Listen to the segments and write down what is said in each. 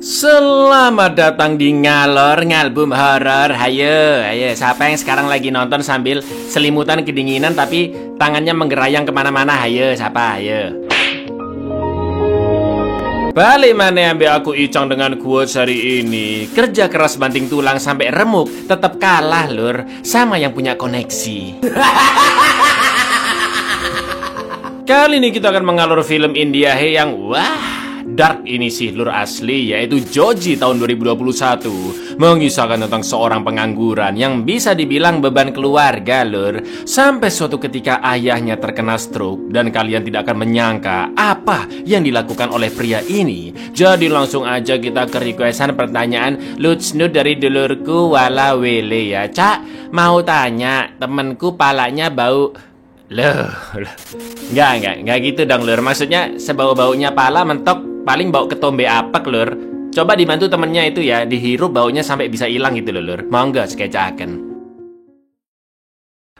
Selamat datang di Ngalor Ngalbum Horor. Hayo, siapa yang sekarang lagi nonton sambil selimutan kedinginan tapi tangannya menggerayang kemana-mana? Hayo, siapa? Hayo. Balik mana ambil aku Icang dengan quotes hari ini. Kerja keras banting tulang sampai remuk, tetap kalah lur sama yang punya koneksi. Kali ini kita akan mengalur film India yang dark ini sih lur asli, yaitu Joji tahun 2021. Mengisahkan tentang seorang pengangguran yang bisa dibilang beban keluarga lur. Sampai suatu ketika ayahnya terkena stroke dan kalian tidak akan menyangka apa yang dilakukan oleh pria ini. Jadi langsung aja kita ke requestan pertanyaan lutsnud dari dulurku wala wele ya. Cak, mau tanya, temenku palanya bau. Loh. Enggak gitu dong lur. Maksudnya sebau-baunya pala mentok paling bau ketombe apek lur. Coba dibantu temennya itu ya, dihirup baunya sampai bisa hilang gitu loh lur. Monggo skecaken.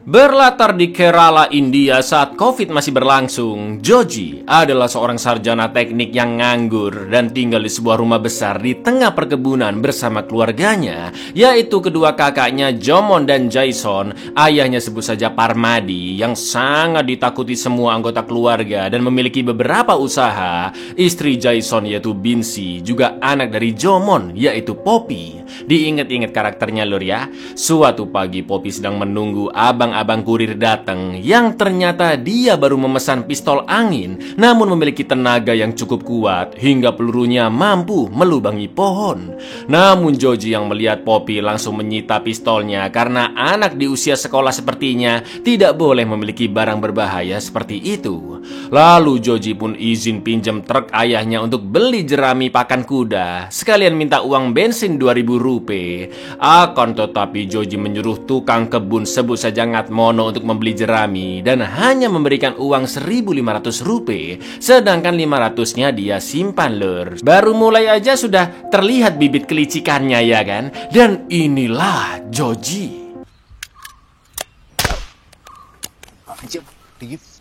Berlatar di Kerala, India saat Covid masih berlangsung, Joji adalah seorang sarjana teknik yang nganggur dan tinggal di sebuah rumah besar di tengah perkebunan bersama keluarganya, yaitu kedua kakaknya Jomon dan Jason. Ayahnya sebut saja Parmadi yang sangat ditakuti semua anggota keluarga dan memiliki beberapa usaha. Istri Jason yaitu Binsi, juga anak dari Jomon yaitu Poppy. Diingat-ingat karakternya lur ya. Suatu pagi Poppy sedang menunggu abang kurir datang yang ternyata dia baru memesan pistol angin namun memiliki tenaga yang cukup kuat hingga pelurunya mampu melubangi pohon. Namun Joji yang melihat Poppy langsung menyita pistolnya karena anak di usia sekolah sepertinya tidak boleh memiliki barang berbahaya seperti itu. Lalu Joji pun izin pinjam truk ayahnya untuk beli jerami pakan kuda sekalian minta uang bensin 2.000 rupiah. Akan tetapi Joji menyuruh tukang kebun sebut saja Ngatmono untuk membeli jerami dan hanya memberikan uang 1.500 rupiah, sedangkan 500-nya dia simpan lur. Baru mulai aja sudah terlihat bibit kelicikannya ya kan. Dan inilah Joji.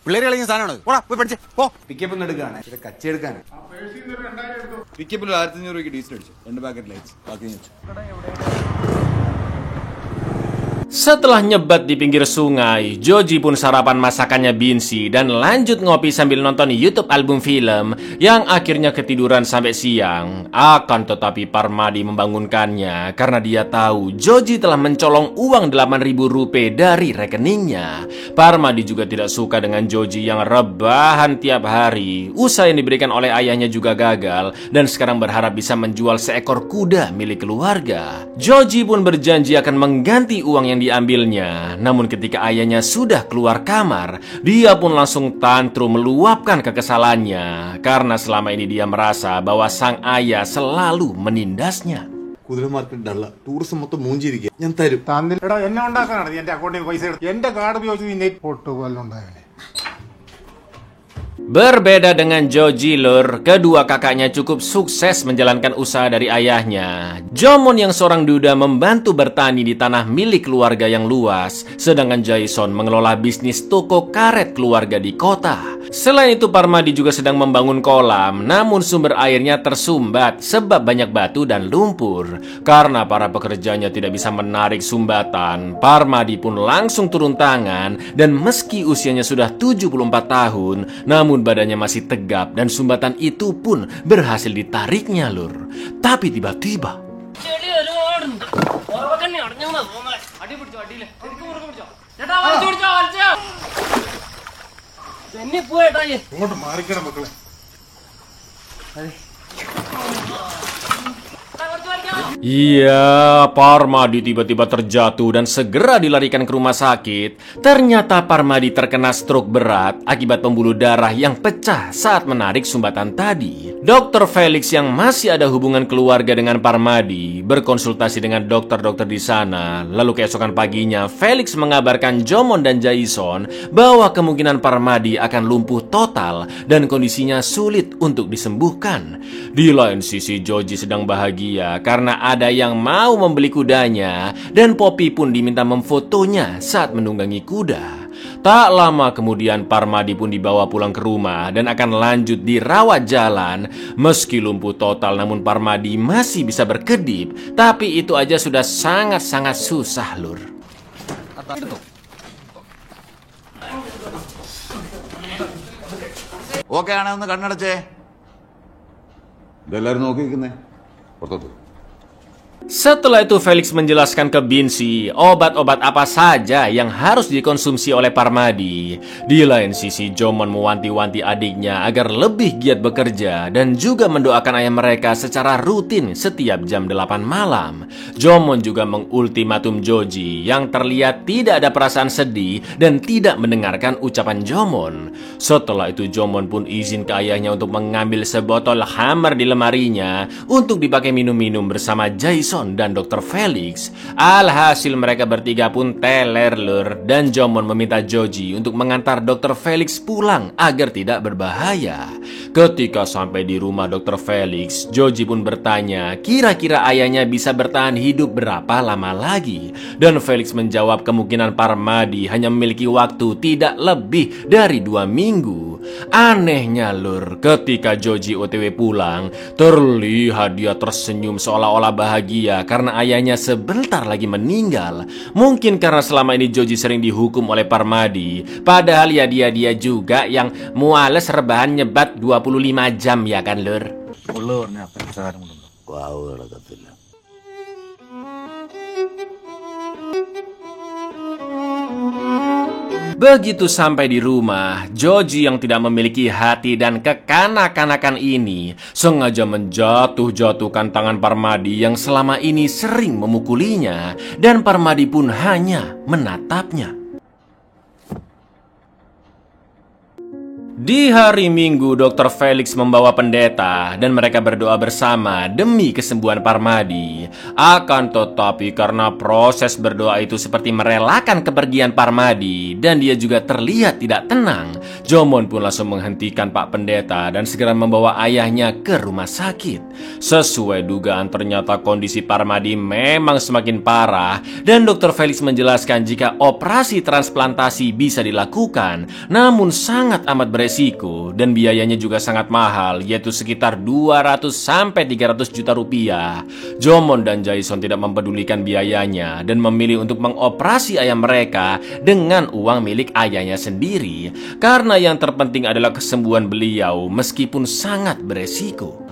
പിള്ളേരെ സാധനമാണ് പോടാ പോയി പഠിച്ചേ പോ. പിക്കപ്പ് എടുക്കാണ് കച്ചെടുക്കാണ്. പിക്കപ്പിൽ 1500 രൂപയ്ക്ക് ഡീസൽ അടിച്ചു 2 പാക്കറ്റ് ലൈറ്റ്സ് ബാക്കി വെച്ചു. Setelah nyebat di pinggir sungai, Joji pun sarapan masakannya Binsi dan lanjut ngopi sambil nonton YouTube album film yang akhirnya ketiduran sampai siang. Akan tetapi Parmadi membangunkannya karena dia tahu Joji telah mencolong uang 8.000 rupiah dari rekeningnya. Parmadi juga tidak suka dengan Joji yang rebahan tiap hari. Usaha yang diberikan oleh ayahnya juga gagal dan sekarang berharap bisa menjual seekor kuda milik keluarga. Joji pun berjanji akan mengganti uang yang diambilnya. Namun ketika ayahnya sudah keluar kamar, dia pun langsung tantrum meluapkan kekesalannya karena selama ini dia merasa bahwa sang ayah selalu menindasnya. Tourism മൊത്തം മൂഞ്ചിരിക്കുക. ഞാൻ തരും. എന്നെ ഉണ്ടാക്കാനാണ് എന്റെ അക്കൗണ്ടിൽ പൈസ എടുത്ത് എന്റെ കാർഡ് ഉപയോഗിച്ച് നിന്നെ പൊട്ടുപോലുണ്ടായവനെ. Berbeda dengan Joji lur, kedua kakaknya cukup sukses menjalankan usaha dari ayahnya. Jomon yang seorang duda membantu bertani di tanah milik keluarga yang luas, sedangkan Jason mengelola bisnis toko karet keluarga di kota. Selain itu Parmadi juga sedang membangun kolam, namun sumber airnya tersumbat sebab banyak batu dan lumpur. Karena para pekerjanya tidak bisa menarik sumbatan, Parmadi pun langsung turun tangan dan meski usianya sudah 74 tahun, namun badannya masih tegap dan sumbatan itu pun berhasil ditariknya lur. Tapi tiba-tiba ഇങ്ങോട്ട് മാറിക്കണം മക്കളെ. Iya, Parmadi tiba-tiba terjatuh dan segera dilarikan ke rumah sakit. Ternyata Parmadi terkena stroke berat akibat pembuluh darah yang pecah saat menarik sumbatan tadi. Dokter Felix yang masih ada hubungan keluarga dengan Parmadi berkonsultasi dengan dokter-dokter di sana. Lalu keesokan paginya, Felix mengabarkan Jomon dan Jason bahwa kemungkinan Parmadi akan lumpuh total dan kondisinya sulit untuk disembuhkan. Di lain sisi, Joji sedang bahagia karena ada yang mau membeli kudanya dan Poppy pun diminta memfotonya saat menunggangi kuda. Tak lama kemudian Parmadi pun dibawa pulang ke rumah dan akan lanjut dirawat jalan. Meski lumpuh total namun Parmadi masih bisa berkedip. Tapi itu aja sudah sangat-sangat susah, Lur. Okay ആണെ ഒന്ന് കണ്ണടച്ചേ. ഇതെല്ലാരും നോക്കിയിരിക്കുന്നേ പുറത്തോട്ട്. Setelah itu Felix menjelaskan ke Binsi obat-obat apa saja yang harus dikonsumsi oleh Parmadi. Di lain sisi Jomon mewanti-wanti adiknya agar lebih giat bekerja dan juga mendoakan ayah mereka secara rutin setiap jam 8 malam. Jomon juga mengultimatum Joji yang terlihat tidak ada perasaan sedih dan tidak mendengarkan ucapan Jomon. Setelah itu Jomon pun izin ke ayahnya untuk mengambil sebotol hammer di lemarinya untuk dipakai minum-minum bersama Jason dan Dr. Felix. Alhasil mereka bertiga pun teler, Lur, dan Jomon meminta Joji untuk mengantar Dr. Felix pulang agar tidak berbahaya. Ketika sampai di rumah Dr. Felix, Joji pun bertanya kira-kira ayahnya bisa bertahan hidup berapa lama lagi. Dan Felix menjawab kemungkinan Parmadi hanya memiliki waktu tidak lebih dari 2 minggu. Anehnya, Lur, ketika Joji OTW pulang, terlihat dia tersenyum seolah-olah bahagia karena ayahnya sebentar lagi meninggal. Mungkin karena selama ini Joji sering dihukum oleh Parmadi. Padahal ya dia juga yang muales rebahan nyebat 25 jam ya kan, Lur? Begitu sampai di rumah, Joji yang tidak memiliki hati dan kekanak-kanakan ini sengaja menjatuh-jatuhkan tangan Parmadi yang selama ini sering memukulinya, dan Parmadi pun hanya menatapnya. Di hari Minggu, Dr. Felix membawa pendeta dan mereka berdoa bersama demi kesembuhan Parmadi. Akan tetapi karena proses berdoa itu seperti merelakan kepergian Parmadi dan dia juga terlihat tidak tenang, Jomon pun langsung menghentikan Pak Pendeta dan segera membawa ayahnya ke rumah sakit. Sesuai dugaan, ternyata kondisi Parmadi memang semakin parah dan Dr. Felix menjelaskan jika operasi transplantasi bisa dilakukan, namun sangat amat beresiko dan biayanya juga sangat mahal, yaitu sekitar 200 sampai 300 juta rupiah. Jomon dan Jason tidak mempedulikan biayanya dan memilih untuk mengoperasi ayah mereka dengan uang milik ayahnya sendiri, karena yang terpenting adalah kesembuhan beliau meskipun sangat beresiko.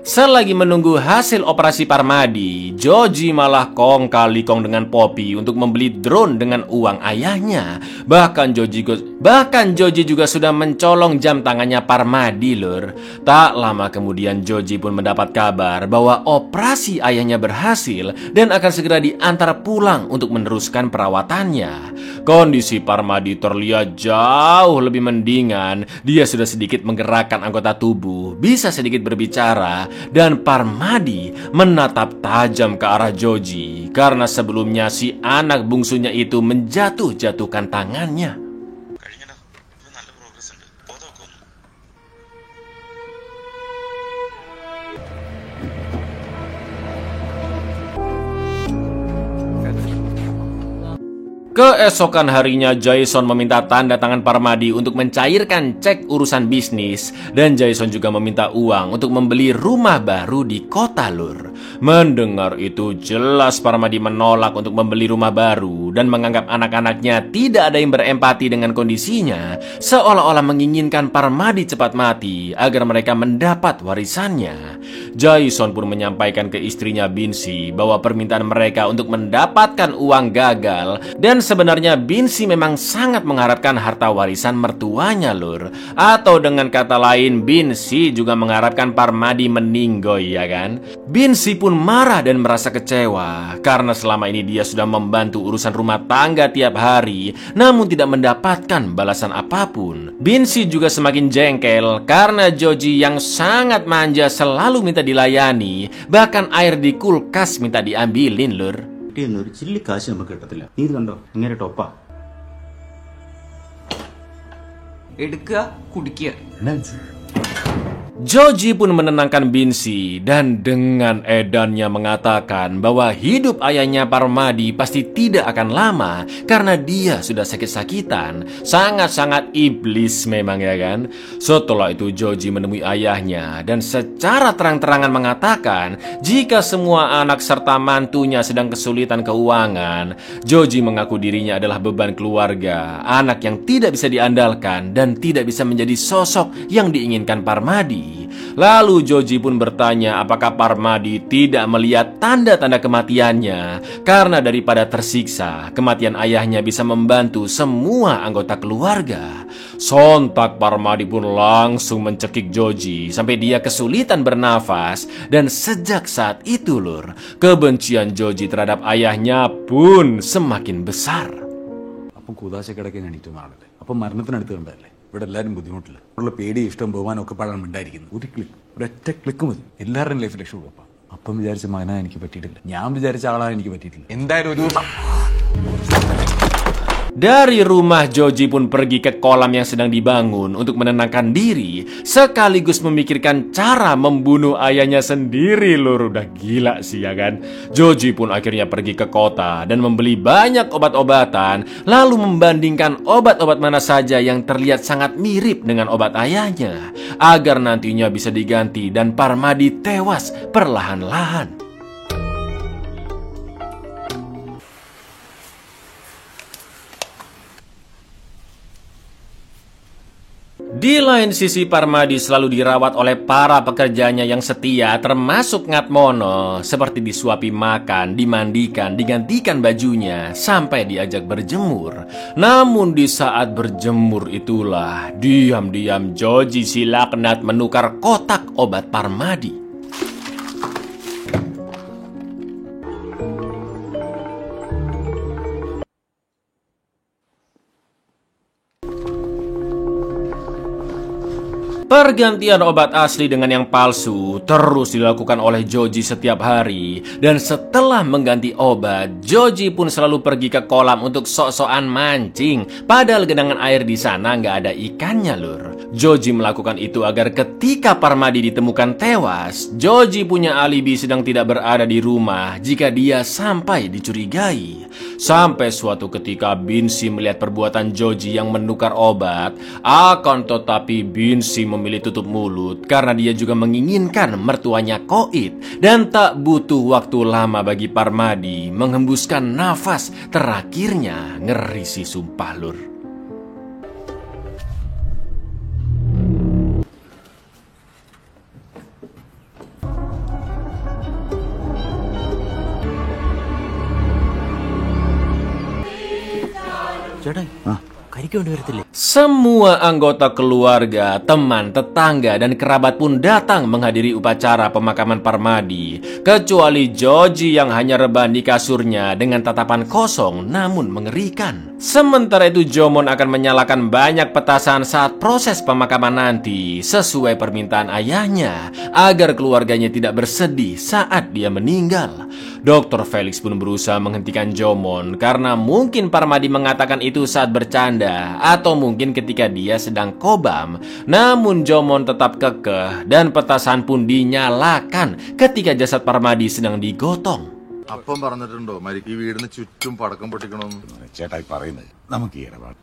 Selagi menunggu hasil operasi Parmadi, Joji malah kong kali kong dengan Poppy untuk membeli drone dengan uang ayahnya. Bahkan Joji juga sudah mencolong jam tangannya Parmadi, Lur. Tak lama kemudian Joji pun mendapat kabar bahwa operasi ayahnya berhasil dan akan segera diantar pulang untuk meneruskan perawatannya. Kondisi Parmadi terlihat jauh lebih mendingan. Dia sudah sedikit menggerakkan anggota tubuh, bisa sedikit berbicara, dan Parmadi menatap tajam ke arah Joji karena sebelumnya si anak bungsunya itu menjatuh-jatuhkan tangannya. Keesokan harinya Jason meminta tanda tangan Parmadi untuk mencairkan cek urusan bisnis, dan Jason juga meminta uang untuk membeli rumah baru di kota, Lur. Mendengar itu jelas Parmadi menolak untuk membeli rumah baru dan menganggap anak-anaknya tidak ada yang berempati dengan kondisinya, seolah-olah menginginkan Parmadi cepat mati agar mereka mendapat warisannya. Jason pun menyampaikan ke istrinya Binsi bahwa permintaan mereka untuk mendapatkan uang gagal, dan sebenarnya Binsi memang sangat mengharapkan harta warisan mertuanya, Lur. Atau dengan kata lain, Binsi juga mengharapkan Parmadi meninggoy, ya kan? Binsi pun marah dan merasa kecewa karena selama ini dia sudah membantu urusan rumah tangga tiap hari, namun tidak mendapatkan balasan apapun. Binsi juga semakin jengkel karena Joji yang sangat manja selalu minta dilayani, bahkan air di kulkas minta diambilin, Lur. ഒരു ചില്ലി കാശ് നമുക്ക് കിട്ടത്തില്ല. നീ ഇത് കണ്ടോ, ഇങ്ങനെ ടോപ്പാ എടുക്കുക കുടിക്കുക. Joji pun menenangkan Binsi dan dengan edannya mengatakan bahwa hidup ayahnya Parmadi pasti tidak akan lama karena dia sudah sakit-sakitan. Sangat-sangat iblis memang ya kan. Setelah itu Joji menemui ayahnya dan secara terang-terangan mengatakan jika semua anak serta mantunya sedang kesulitan keuangan, Joji mengaku dirinya adalah beban keluarga, anak yang tidak bisa diandalkan dan tidak bisa menjadi sosok yang diinginkan Parmadi. Lalu Joji pun bertanya apakah Parmadi tidak melihat tanda-tanda kematiannya karena daripada tersiksa, kematian ayahnya bisa membantu semua anggota keluarga. Sontak Parmadi pun langsung mencekik Joji sampai dia kesulitan bernafas dan sejak saat itu Lur, kebencian Joji terhadap ayahnya pun semakin besar. അപ്പം കുതാശ കിടക്കാൻ എണീറ്റുന്നാണല്ലേ, അപ്പം മരണത്തിനടുത്ത് കണ്ടതല്ലേ. ഇവിടെ എല്ലാവരും ബുദ്ധിമുട്ടില്ല, ഉള്ള പേടി ഇഷ്ടം ബഹുമാനം ഒക്കെ പാടാൻ ഉണ്ടായിരിക്കുന്നത്. ഒരു ക്ലിക്ക്, ഒരൊറ്റ ക്ലിക്ക് മതി എല്ലാവരുടെയും ലൈഫ് രക്ഷപ്പെടും. അപ്പം വിചാരിച്ച മകനാ എനിക്ക് പറ്റിയിട്ടില്ല, ഞാൻ വിചാരിച്ച ആളാ എനിക്ക് പറ്റിയിട്ടില്ല. എന്തായാലും ഒരു ദിവസം. Dari rumah Joji pun pergi ke kolam yang sedang dibangun untuk menenangkan diri, sekaligus memikirkan cara membunuh ayahnya sendiri. Lur, udah gila sih ya kan. Joji pun akhirnya pergi ke kota dan membeli banyak obat-obatan, lalu membandingkan obat-obat mana saja yang terlihat sangat mirip dengan obat ayahnya, agar nantinya bisa diganti dan Parmadi tewas perlahan-lahan. Di lain sisi Parmadi selalu dirawat oleh para pekerjanya yang setia termasuk Ngatmono, seperti disuapi makan, dimandikan, digantikan bajunya, sampai diajak berjemur. Namun di saat berjemur itulah diam-diam Joji si laknat menukar kotak obat Parmadi. Pergantian obat asli dengan yang palsu terus dilakukan oleh Joji setiap hari. Dan setelah mengganti obat, Joji pun selalu pergi ke kolam untuk sok-sokan mancing. Padahal genangan air di sana nggak ada ikannya Lur. Joji melakukan itu agar ketika Parmadi ditemukan tewas, Joji punya alibi sedang tidak berada di rumah jika dia sampai dicurigai. Sampai suatu ketika Binsi melihat perbuatan Joji yang menukar obat, akan tetapi Binsi memilih tutup mulut karena dia juga menginginkan mertuanya koit. Dan tak butuh waktu lama bagi Parmadi menghembuskan nafas terakhirnya. Ngeri sih sumpah Lur. Semua anggota keluarga, teman, tetangga, dan kerabat pun datang menghadiri upacara pemakaman Parmadi, kecuali Joji yang hanya rebahan di kasurnya dengan tatapan kosong namun mengerikan. Sementara itu Jomon akan menyalakan banyak petasan saat proses pemakaman nanti sesuai permintaan ayahnya agar keluarganya tidak bersedih saat dia meninggal. Dr. Felix pun berusaha menghentikan Jomon karena mungkin Parmadi mengatakan itu saat bercanda atau mungkin ketika dia sedang kobam. Namun Jomon tetap kekeh dan petasan pun dinyalakan ketika jasad Parmadi sedang digotong. അപ്പം പറഞ്ഞിട്ടുണ്ടോ ഈ വീടിന് ചുറ്റും പടക്കം പൊട്ടിക്കണമെന്ന്? ചേട്ടായി പറയുന്നത് നമുക്ക് ഈ ഇടപാട്.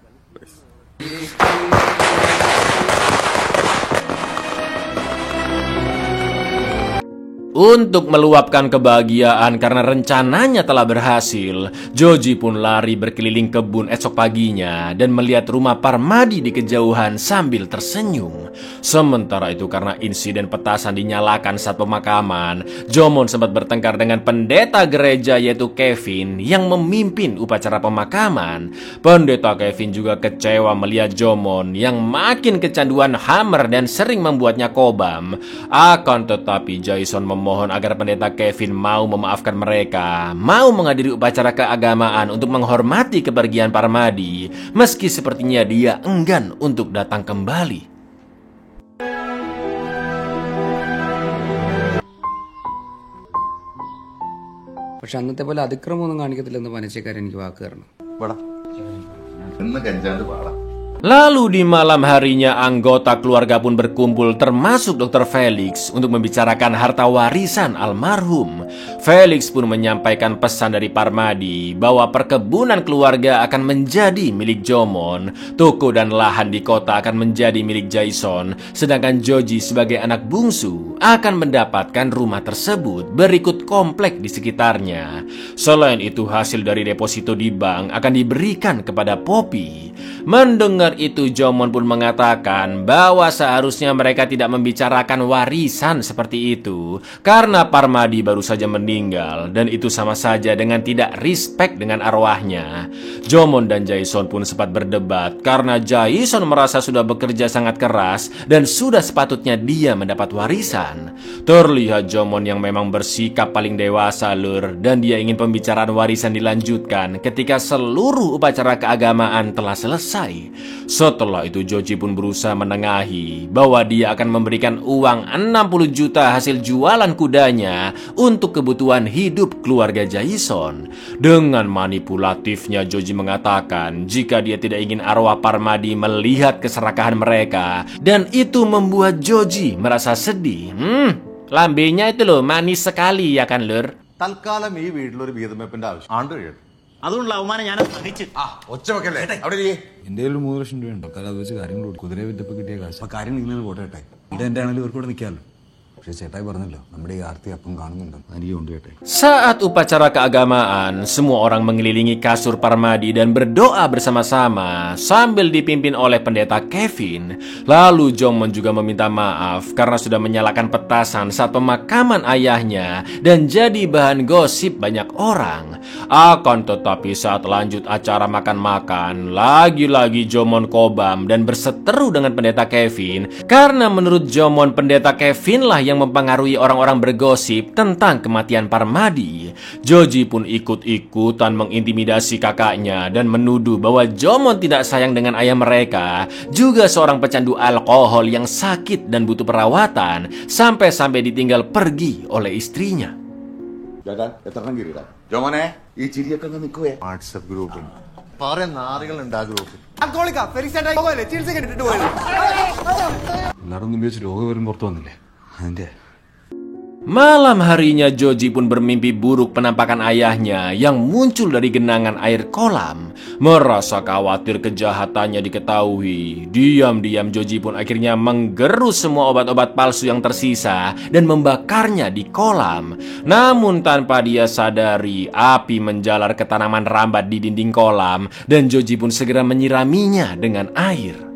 Untuk meluapkan kebahagiaan karena rencananya telah berhasil, Joji pun lari berkeliling kebun esok paginya dan melihat rumah Parmadi di kejauhan sambil tersenyum. Sementara itu karena insiden petasan dinyalakan saat pemakaman, Jomon sempat bertengkar dengan pendeta gereja yaitu Kevin yang memimpin upacara pemakaman. Pendeta Kevin juga kecewa melihat Jomon yang makin kecanduan hammer dan sering membuatnya kobam. Akan tetapi Jason memohon agar pendeta Kevin mau memaafkan mereka, mau menghadiri upacara keagamaan untuk menghormati kepergian Parmadi, meski sepertinya dia enggan untuk datang kembali. പക്ഷെ അന്നത്തെ പോലെ അതിക്രമമൊന്നും കാണിക്കത്തില്ലെന്ന് പനച്ചക്കാരൻ എനിക്ക് വാക്ക് തരണം. ഇന്ന് കഞ്ചാണ്ട് പാടാം. Lalu di malam harinya anggota keluarga pun berkumpul termasuk Dr. Felix untuk membicarakan harta warisan almarhum. Felix pun menyampaikan pesan dari Parmadi bahwa perkebunan keluarga akan menjadi milik Jomon, toko dan lahan di kota akan menjadi milik Jason, sedangkan Joji sebagai anak bungsu akan mendapatkan rumah tersebut berikut komplek di sekitarnya. Selain itu hasil dari deposito di bank akan diberikan kepada Poppy. Mendengar itu Jomon pun mengatakan bahwa seharusnya mereka tidak membicarakan warisan seperti itu karena Parmadi baru saja meninggal dan itu sama saja dengan tidak respect dengan arwahnya. Jomon dan Jason pun sempat berdebat karena Jason merasa sudah bekerja sangat keras dan sudah sepatutnya dia mendapat warisan. Terlihat Jomon yang memang bersikap paling dewasa lur dan dia ingin pembicaraan warisan dilanjutkan ketika seluruh upacara keagamaan telah selesai. Setelah itu Joji pun berusaha menengahi bahwa dia akan memberikan uang 60 juta hasil jualan kudanya untuk kebutuhan hidup keluarga Jason. Dengan manipulatifnya Joji mengatakan jika dia tidak ingin arwah Parmadi melihat keserakahan mereka dan itu membuat Joji merasa sedih. Lambenya itu loh manis sekali ya kan lur? തൽക്കാലം ഈ വീട്ടിലൊരു വീതം വെപ്പിന്റെ ആവശ്യം ആണ്ട് കഴിയട്ടെ. അതുകൊണ്ടുള്ള അവമാനം ഞാൻ സഹിച്ചു. ഒച്ച വെക്കല്ലേ അവിടെ ഇരിക്ക്. എൻ്റെ കയ്യിൽ 3 ലക്ഷം രൂപ ഉണ്ടോ അത് വെച്ച് കാര്യങ്ങൾ കുതിരയെ വിറ്റപ്പോൾ കിട്ടിയ കാശ് അപ്പൊ കാര്യം നിങ്ങൾ പോട്ടെ ചേട്ടായി ഇവിടെ എൻ്റെ ആണെങ്കിലും ഇവർക്ക് ഇവിടെ നിൽക്കാമല്ലോ. പക്ഷേ ചേട്ടായി പറഞ്ഞല്ലോ നമ്മുടെ ഈ ആർത്തി അപ്പം കാണുന്നുണ്ടോ എനിക്ക് കൊണ്ട് ചേട്ടായി. Saat upacara keagamaan, semua orang mengelilingi kasur Parmadi dan berdoa bersama-sama sambil dipimpin oleh pendeta Kevin. Lalu Jomon juga meminta maaf karena sudah menyalakan petasan saat pemakaman ayahnya dan jadi bahan gosip banyak orang. Akan tetapi saat lanjut acara makan-makan, lagi-lagi Jomon kobam dan berseteru dengan pendeta Kevin karena menurut Jomon pendeta Kevin lah yang mempengaruhi orang-orang bergosip tentang kematian Parmadi. Joji pun ikut-ikutan mengintimidasi kakaknya dan menuduh bahwa Jomon tidak sayang dengan ayah mereka, juga seorang pecandu alkohol yang sakit dan butuh perawatan, sampai-sampai ditinggal pergi oleh istrinya. ചേട്ടാ എത്രണ്ണം കീറിടാ ജോമനെ ഈ ചിരിയൊക്കെ ഒന്ന് നിൽക്കുവേ. വാട്സപ്പ് ഗ്രൂപ്പിൽ കുറെ നാറികളുണ്ട് ആ ഗ്രൂപ്പിൽ. എല്ലാവരും മുമ്പ് വെച്ച് രോഗം വരും പുറത്തു വന്നില്ലേ അതിന്റെ. Malam harinya Joji pun bermimpi buruk penampakan ayahnya yang muncul dari genangan air kolam. Merasa khawatir kejahatannya diketahui, diam-diam Joji pun akhirnya menggerus semua obat-obat palsu yang tersisa dan membakarnya di kolam. Namun tanpa dia sadari, api menjalar ke tanaman rambat di dinding kolam dan Joji pun segera menyiraminya dengan air.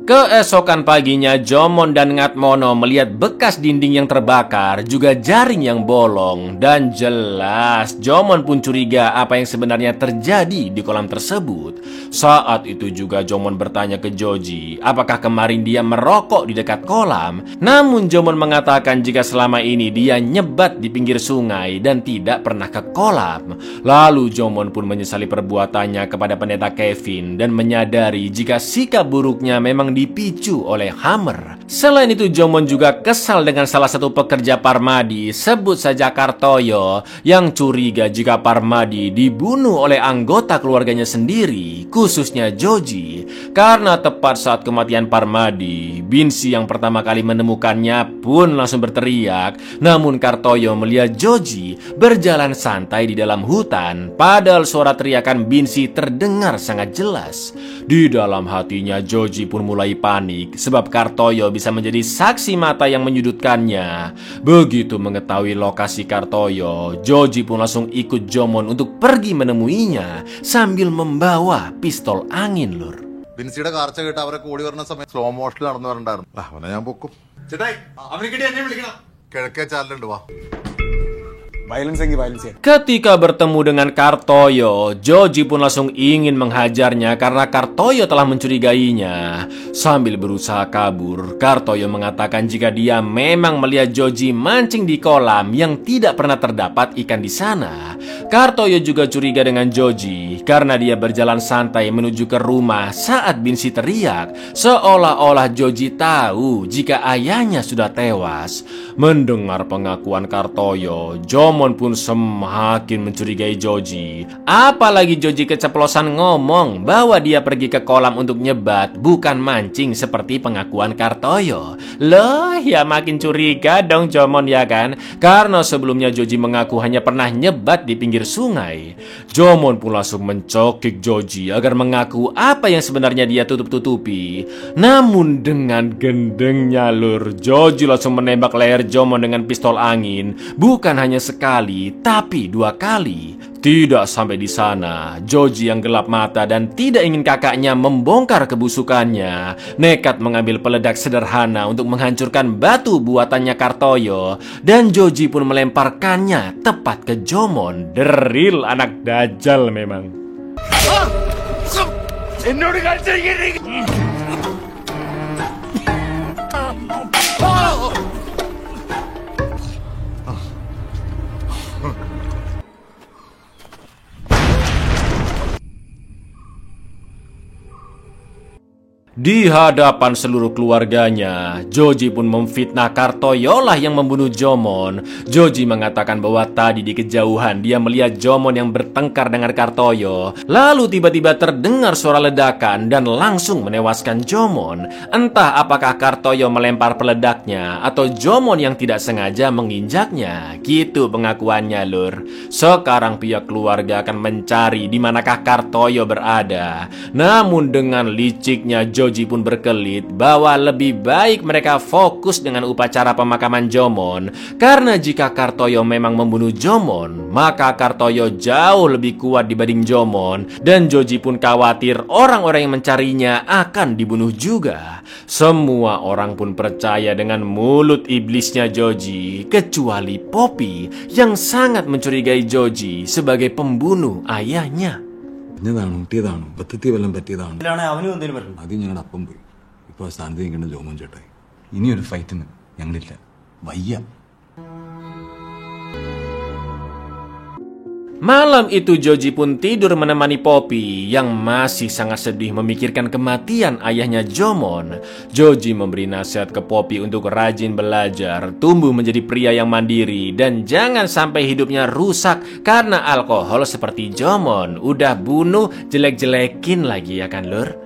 Keesokan paginya, Jomon dan Ngatmono melihat bekas dinding yang terbakar, juga jaring yang bolong, dan jelas Jomon pun curiga apa yang sebenarnya terjadi di kolam tersebut. Saat itu juga Jomon bertanya ke Joji, apakah kemarin dia merokok di dekat kolam? Namun Jomon mengatakan jika selama ini dia nyebat di pinggir sungai dan tidak pernah ke kolam. Lalu Jomon pun menyesali perbuatannya kepada pendeta Kevin dan menyadari jika sikap buruknya memang dipicu oleh Hammer. Selain itu Jomon juga kesal dengan salah satu pekerja Parmadi, sebut saja Kartoyo, yang curiga jika Parmadi dibunuh oleh anggota keluarganya sendiri, khususnya Joji. Karena tepat saat kematian Parmadi, Binsi yang pertama kali menemukannya pun langsung berteriak. Namun Kartoyo melihat Joji berjalan santai di dalam hutan, padahal suara teriakan Binsi terdengar sangat jelas. Di dalam hatinya Joji pun mulai panik sebab Kartoyo bisa menjadi saksi mata yang menyudutkannya. Begitu mengetahui lokasi Kartoyo, Joji pun langsung ikut Jomon untuk pergi menemuinya sambil membawa pistol angin lur. ബിൻസിയുടെ കാർച്ച കേട്ട് അവരെ കൂടി വരുന്ന സമയം സ്ലോ മോഷനിൽ നടന്നു വരണ്ടായിരുന്നു. അവനെ ഞാൻ പൊക്കും. ചേട്ടായി അവനെ കിട്ടി എന്നെ വിളിക്കണം. കിഴക്കേ ചാലിലുണ്ട് വാ. Ketika bertemu dengan Kartoyo, Joji pun langsung ingin menghajarnya karena Kartoyo telah mencurigainya. Sambil berusaha kabur, Kartoyo mengatakan jika dia memang melihat Joji mancing di kolam yang tidak pernah terdapat ikan di sana. Kartoyo juga curiga dengan Joji karena dia berjalan santai menuju ke rumah saat Binsi teriak, seolah-olah Joji tahu jika ayahnya sudah tewas. Mendengar pengakuan Kartoyo, Jomon Jomon pun semakin mencurigai Joji. Apalagi Joji keceplosan ngomong bahwa dia pergi ke kolam untuk nyebat, bukan mancing seperti pengakuan Kartoyo. Loh, ya makin curiga dong Jomon ya kan? Karena sebelumnya Joji mengaku hanya pernah nyebat di pinggir sungai. Jomon pun langsung mencokik Joji agar mengaku apa yang sebenarnya dia tutup-tutupi. Namun dengan gendengnya lur, Joji langsung menembak leher Jomon dengan pistol angin. Bukan hanya sekali, tapi 2 kali. Tidak sampai di sana, Joji yang gelap mata dan tidak ingin kakaknya membongkar kebusukannya, nekat mengambil peledak sederhana untuk menghancurkan batu buatannya Kartoyo. Dan Joji pun melemparkannya tepat ke Jomon. Deril anak dajal memang. Di hadapan seluruh keluarganya, Joji pun memfitnah Kartoyo lah yang membunuh Jomon. Joji mengatakan bahwa tadi di kejauhan dia melihat Jomon yang bertengkar dengan Kartoyo. Lalu tiba-tiba terdengar suara ledakan dan langsung menewaskan Jomon. Entah apakah Kartoyo melempar peledaknya atau Jomon yang tidak sengaja menginjaknya. Gitu pengakuannya lur. Sekarang pihak keluarga akan mencari di manakah Kartoyo berada. Namun dengan liciknya Joji pun berkelit bahwa lebih baik mereka fokus dengan upacara pemakaman Jomon. Karena jika Kartoyo memang membunuh Jomon, maka Kartoyo jauh lebih kuat dibanding Jomon. Dan Joji pun khawatir orang-orang yang mencarinya akan dibunuh juga. Semua orang pun percaya dengan mulut iblisnya Joji, kecuali Poppy yang sangat mencurigai Joji sebagai pembunuh ayahnya. കിട്ടിയതാണോ ബത്തത്തി വല്ലതും പറ്റിയതാണോ? അവനും എന്തേലും പറഞ്ഞു? ആദ്യം ഞങ്ങളുടെ അപ്പം പോയി. ഇപ്പോൾ ആ സ്ഥാനത്ത് നിൽക്കുന്ന ജോമോൻ ചേട്ടായി. ഇനിയൊരു ഫൈറ്റിന് ഞങ്ങളില്ല. വയ്യ. Malam itu Joji pun tidur menemani Poppy yang masih sangat sedih memikirkan kematian ayahnya Jomon. Joji memberi nasihat ke Poppy untuk rajin belajar, tumbuh menjadi pria yang mandiri, dan jangan sampai hidupnya rusak karena alkohol seperti Jomon. Udah bunuh, jelek-jelekin lagi ya kan lur?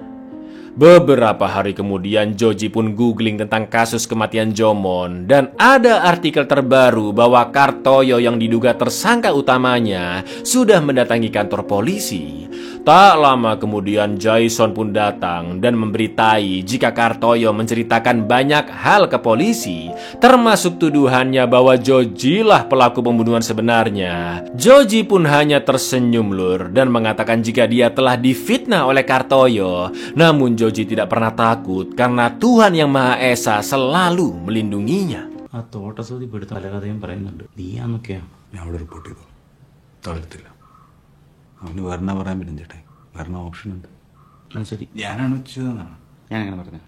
Beberapa hari kemudian Joji pun googling tentang kasus kematian Jomon. Dan ada artikel terbaru bahwa Kartoyo yang diduga tersangka utamanya sudah mendatangi kantor polisi. Tak lama kemudian Jason pun datang dan memberitai jika Kartoyo menceritakan banyak hal ke polisi, termasuk tuduhannya bahwa Joji lah pelaku pembunuhan sebenarnya. Joji pun hanya tersenyum lur dan mengatakan jika dia telah difitnah oleh Kartoyo. Namun Joji tidak pernah takut karena Tuhan yang Maha Esa selalu melindunginya. ആ തോട്ടസൂതി പെടുത്ത പല കഥയും പറയുന്നുണ്ട്. നീയാന്നൊക്കെയാ? ഞാൻ അവിടെ റിപ്പോർട്ട് ചെയ്തു. തളർത്തില്ല. അവന് വരണ പറയാൻ പറ്റും ചേട്ടായി. വരണ ഓപ്ഷൻ ഉണ്ട്. ശരി, ഞാനാണ് വെച്ചതെന്നാണ്. ഞാൻ അങ്ങനെ പറഞ്ഞു.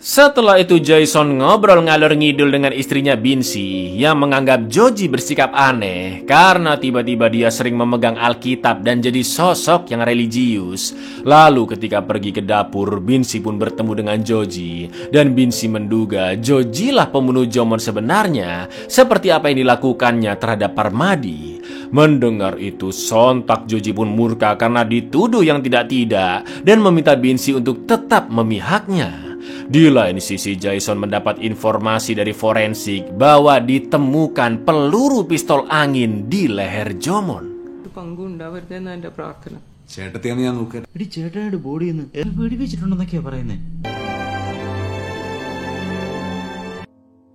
Setelah itu Jason ngobrol ngalor ngidul dengan istrinya Binsi yang menganggap Joji bersikap aneh karena tiba-tiba dia sering memegang Alkitab dan jadi sosok yang religius. Lalu ketika pergi ke dapur, Binsi pun bertemu dengan Joji dan Binsi menduga Joji lah pembunuh Jomon sebenarnya, seperti apa yang dilakukannya terhadap Parmadi. Mendengar itu sontak Joji pun murka karena dituduh yang tidak-tidak dan meminta Binsi untuk tetap memihaknya. Di lain sisi, Jason mendapat informasi dari forensik bahwa ditemukan peluru pistol angin di leher Jomon. പങ്കുണ്ടാവരുതെന്നാണ് എൻ്റെ പ്രാർത്ഥന. ചേട്ടത്തെയാണ് ഞാൻ നോക്കുക. എടി ചേട്ടായുടെ ബോഡിയിൽ നിന്ന് വെടിവെച്ചിട്ടുണ്ടെന്നൊക്കെയാ പറയുന്നേ.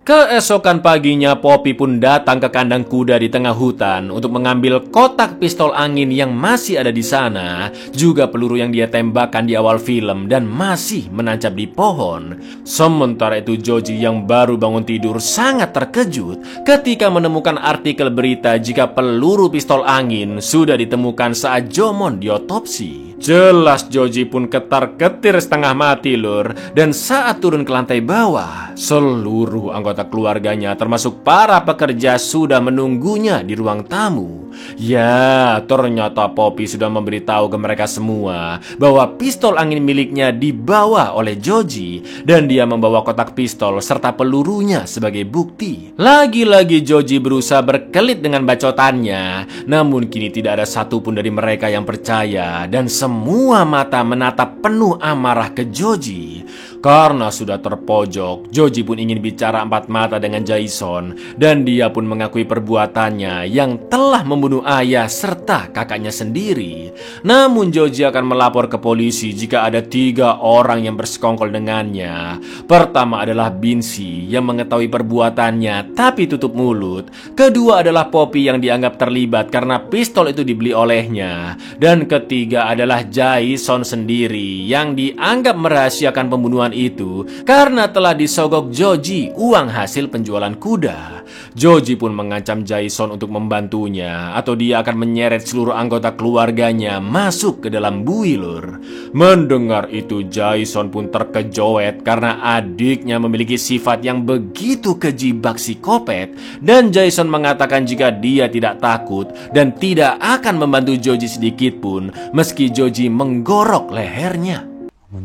Keesokan paginya Poppy pun datang ke kandang kuda di tengah hutan untuk mengambil kotak pistol angin yang masih ada di sana, juga peluru yang dia tembakkan di awal film dan masih menancap di pohon. Sementara itu Joji yang baru bangun tidur sangat terkejut ketika menemukan artikel berita jika peluru pistol angin sudah ditemukan saat Jomon diotopsi. Jelas Joji pun ketar-ketir setengah mati lur. Dan saat turun ke lantai bawah, seluruh anggota keluarganya termasuk para pekerja sudah menunggunya di ruang tamu. Ya, ternyata Poppy sudah memberitahu ke mereka semua bahwa pistol angin miliknya dibawa oleh Joji. Dan dia membawa kotak pistol serta pelurunya sebagai bukti. Lagi-lagi Joji berusaha berkelit dengan bacotannya. Namun kini tidak ada satupun dari mereka yang percaya. Dan semua mata menatap penuh amarah ke Joji. Karena sudah terpojok, Joji pun ingin bicara empat mata dengan Jason. Dan dia pun mengakui perbuatannya yang telah membunuh ayah serta kakaknya sendiri. Namun Joji akan melapor ke polisi jika ada 3 orang yang bersekongkol dengannya. Pertama adalah Binsi yang mengetahui perbuatannya tapi tutup mulut. Kedua adalah Poppy yang dianggap terlibat karena pistol itu dibeli olehnya. Dan ketiga adalah Jason sendiri yang dianggap merahasiakan pembunuhan itu karena telah disogok Joji uang hasil penjualan kuda. Joji pun mengancam Jason untuk membantunya atau dia akan menyeret seluruh anggota keluarganya masuk ke dalam bui lur. Mendengar itu Jason pun terkejoet karena adiknya memiliki sifat yang begitu keji bak psikopat. Dan Jason mengatakan jika dia tidak takut dan tidak akan membantu Joji sedikit pun meski Joji menggorok lehernya.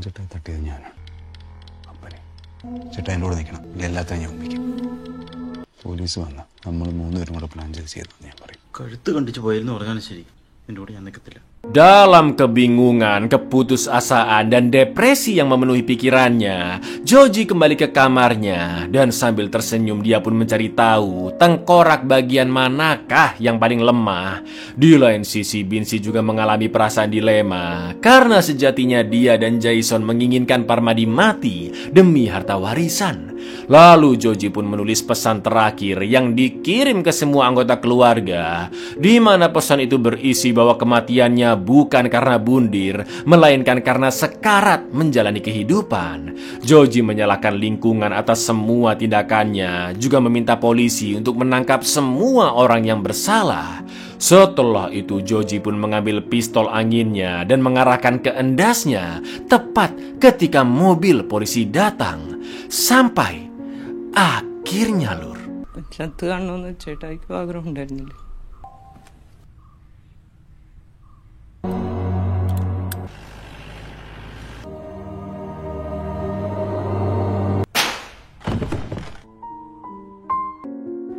ചേട്ടാ തട്ടിയത് ഞാനാണ്. അപ്പനെ ചേട്ടാ എന്നോട് നിൽക്കണം, എല്ലാത്തിനും ഞാൻ ഒപ്പിക്കും. പോലീസ് വന്ന നമ്മൾ 3 പേരും കൂടെ പ്ലാൻ ചെയ്തു ഞാൻ പറയും. കഴുത്ത് കണ്ടിച്ച് പോയെന്ന് പറഞ്ഞാലും ശരി, എൻ്റെ കൂടെ ഞാൻ നിൽക്കത്തില്ല. Dalam kebingungan, keputusasaan, dan depresi yang memenuhi pikirannya, Joji kembali ke kamarnya. Dan sambil tersenyum dia pun mencari tahu tengkorak bagian manakah yang paling lemah. Di lain sisi Binsi juga mengalami perasaan dilema karena sejatinya dia dan Jason menginginkan Parmadi mati demi harta warisan. Lalu Joji pun menulis pesan terakhir yang dikirim ke semua anggota keluarga, di mana pesan itu berisi bahwa kematiannya bukan karena bundir, melainkan karena sekarat menjalani kehidupan. Joji menyalahkan lingkungan atas semua tindakannya, juga meminta polisi untuk menangkap semua orang yang bersalah. Setelah itu Joji pun mengambil pistol anginnya dan mengarahkan ke endasnya tepat ketika mobil polisi datang. Sampai akhirnya lur. ചത്ത് കാണണമെന്ന് ചേട്ടായിക്കും ആഗ്രഹം ഉണ്ടായിരുന്നില്ല.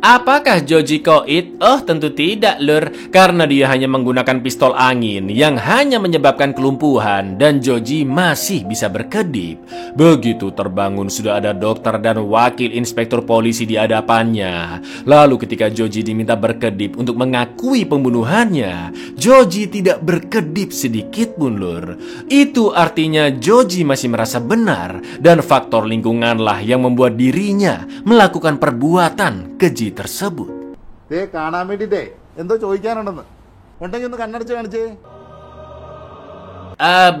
Apakah Joji koit? Oh tentu tidak lur, karena dia hanya menggunakan pistol angin yang hanya menyebabkan kelumpuhan dan Joji masih bisa berkedip. Begitu terbangun sudah ada dokter dan wakil inspektur polisi di hadapannya. Lalu ketika Joji diminta berkedip untuk mengakui pembunuhannya, Joji tidak berkedip sedikit pun lur. Itu artinya Joji masih merasa benar dan faktor lingkunganlah yang membuat dirinya melakukan perbuatan keji tersebut. കാണാൻ വേണ്ടിട്ടേ എന്തോ ചോദിക്കാനുണ്ടെന്ന് ഉണ്ടെങ്കിൽ ഒന്ന് കണ്ണടച്ച് കാണിച്ചേ.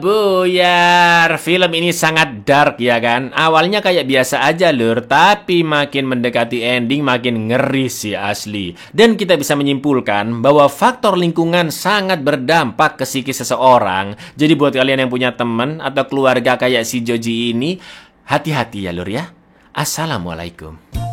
Buyar, film ini sangat dark ya kan. Awalnya kayak biasa aja lur, tapi makin mendekati ending makin ngeri sih asli. Dan kita bisa menyimpulkan bahwa faktor lingkungan sangat berdampak ke psikis seseorang. Jadi buat kalian yang punya teman atau keluarga kayak si Joji ini, hati-hati ya lur ya. Assalamualaikum.